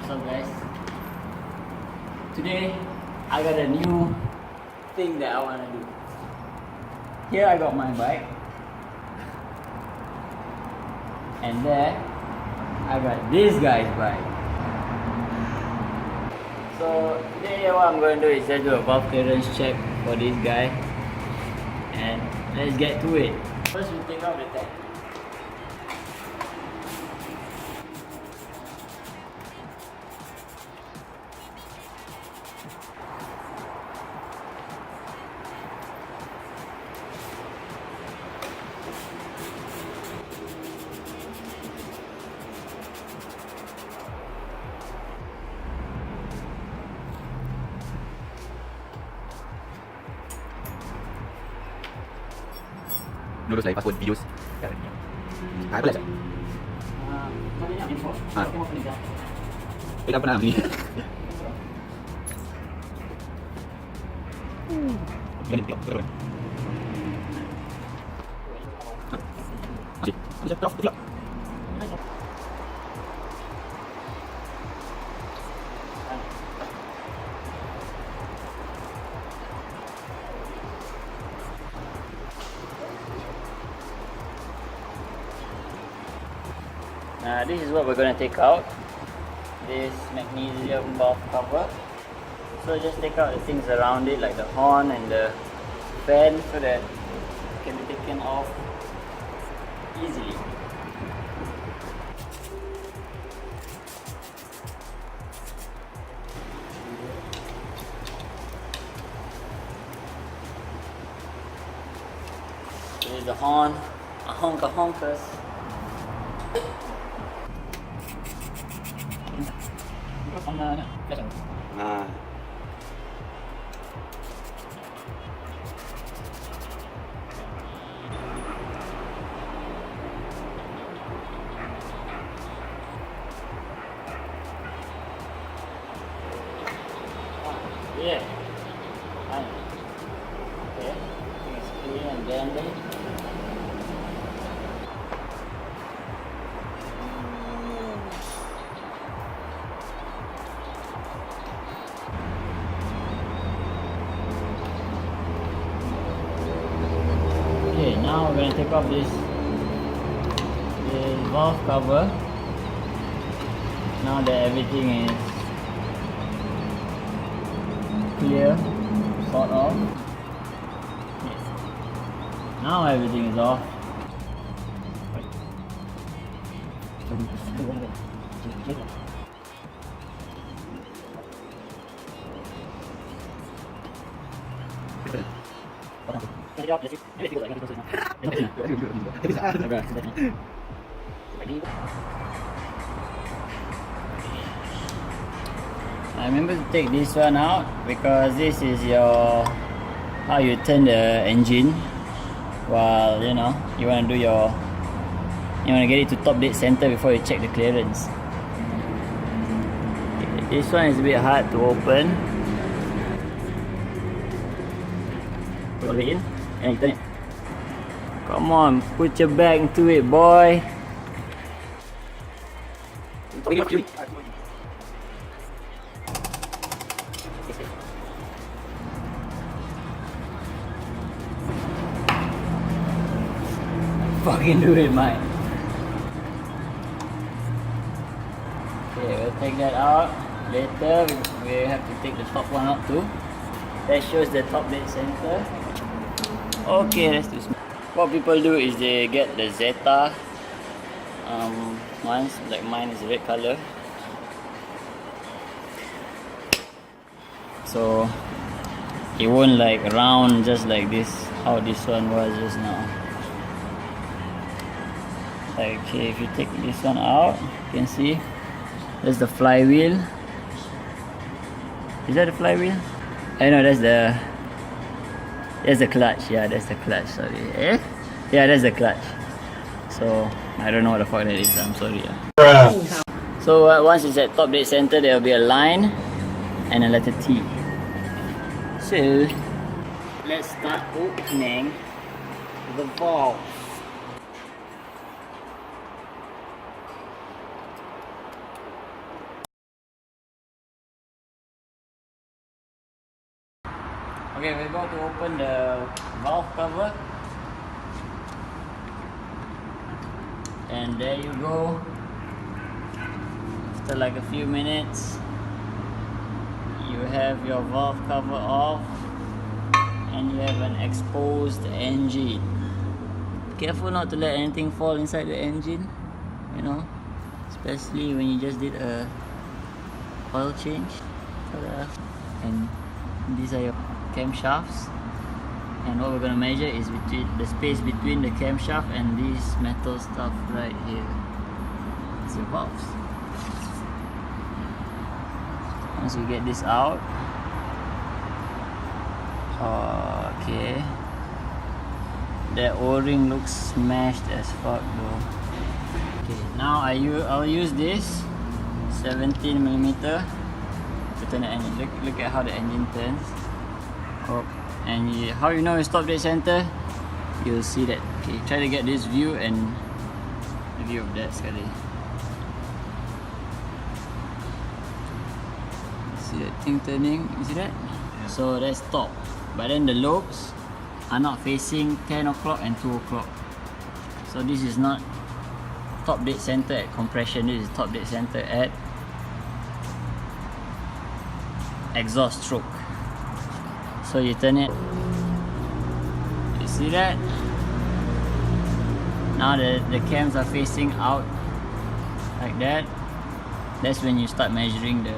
What's up guys? Today I got a new thing that I want to do. Here I got my bike, and there I got this guy's bike. So today what I'm going to do is just do a valve clearance check for this guy, and let's get to it. First we take out the tank. Lulus dari password videos. Apa lah? Tadi nak info. Okey mau pening dah. Kita pernah ni. Ini tengok terus. Cik, bisa drop tu. This is what we're going to take out, this magnesium valve cover. So just take out the things around it like the horn and the fan so that it can be taken off easily. This is the horn, a honkers. Ah. Yeah. Fine. Okay. It's clean and dandy. Okay, now we're going to take off this valve cover. Now that everything is clear, sort of. Yes. Now everything is off. I remember to take this one out because this is your how you turn the engine while you want to do you want to get it to top dead center before you check the clearance. This one is a bit hard to open. Put it in and you turn it. Come on, put your back into it, boy. Fucking do it, mate. Okay, we'll take that out. Later, we have to take the top one out too. That shows the top dead center. Okay, let's do. What people do is they get the Zeta ones, like mine is red color. So it won't like round just like this, how this one was just now. Okay, if you take this one out, you can see there's the flywheel. Is that the flywheel? I know that's the clutch. Yeah, that's the clutch. Sorry. Yeah, that's the clutch. So I don't know what the fuck that is. I'm sorry. So once it's at top dead center, there will be a line and a letter T. So let's start opening the valve. Okay, we're about to open the valve cover. And there you go. After like a few minutes, you have your valve cover off and you have an exposed engine. Careful not to let anything fall inside the engine, you know, especially when you just did a oil change. And these are your camshafts, and what we're going to measure is between the space between the camshaft and these metal stuff right here. It's your valves. Once you get this out, okay, that O-ring looks smashed as fuck though. Okay, now I'll use this 17mm to turn the engine. Look at how the engine turns. Oh, and how you know it's top dead center? You'll see that. Okay, try to get this view and the view of that sekali. See that thing turning? You see that? So that's top. But then the lobes are not facing 10 o'clock and 2 o'clock. So this is not top dead center at compression. This is top dead center at exhaust stroke. So you turn it. You see that? Now the cams are facing out like that. That's when you start measuring the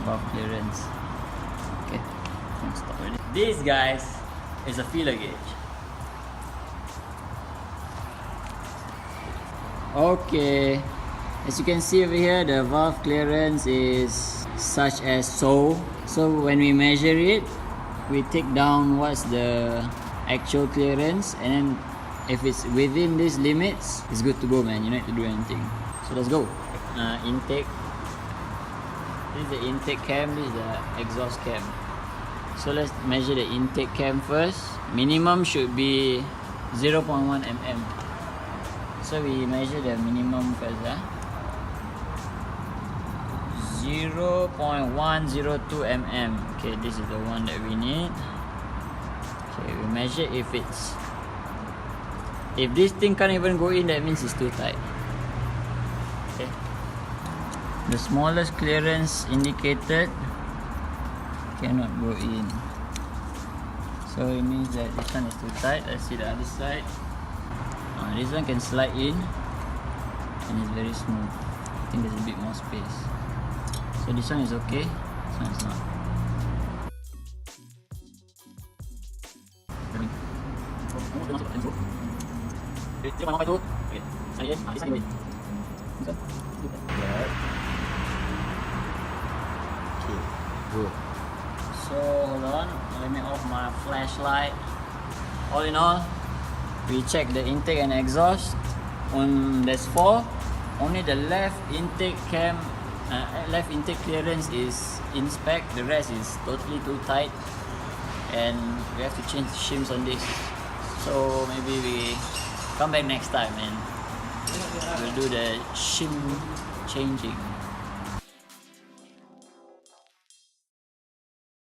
valve clearance. Okay, stop already. This, guys, is a feeler gauge. Okay, as you can see over here, the valve clearance is such as so. So when we measure it, we take down what's the actual clearance, and then if it's within these limits, it's good to go, man. You don't need to do anything. So let's go. Intake. This is the intake cam, this is the exhaust cam. So let's measure the intake cam first. Minimum should be 0.1 mm. So we measure the minimum first. 0.102 mm. Okay, this is the one that we need. Okay, we measure if this thing can't even go in, that means it's too tight. Okay. The smallest clearance indicated cannot go in. So it means that this one is too tight. Let's see the other side. This one can slide in and it's very smooth. I think there's a bit more space. So this one is okay, this one is not. Good. So hold on, let me off my flashlight. All in all, we check the intake and exhaust. There's 4. Only the left intake left intake clearance is in spec. The rest is totally too tight, and we have to change the shims on this. So maybe we come back next time and we'll do the shim changing.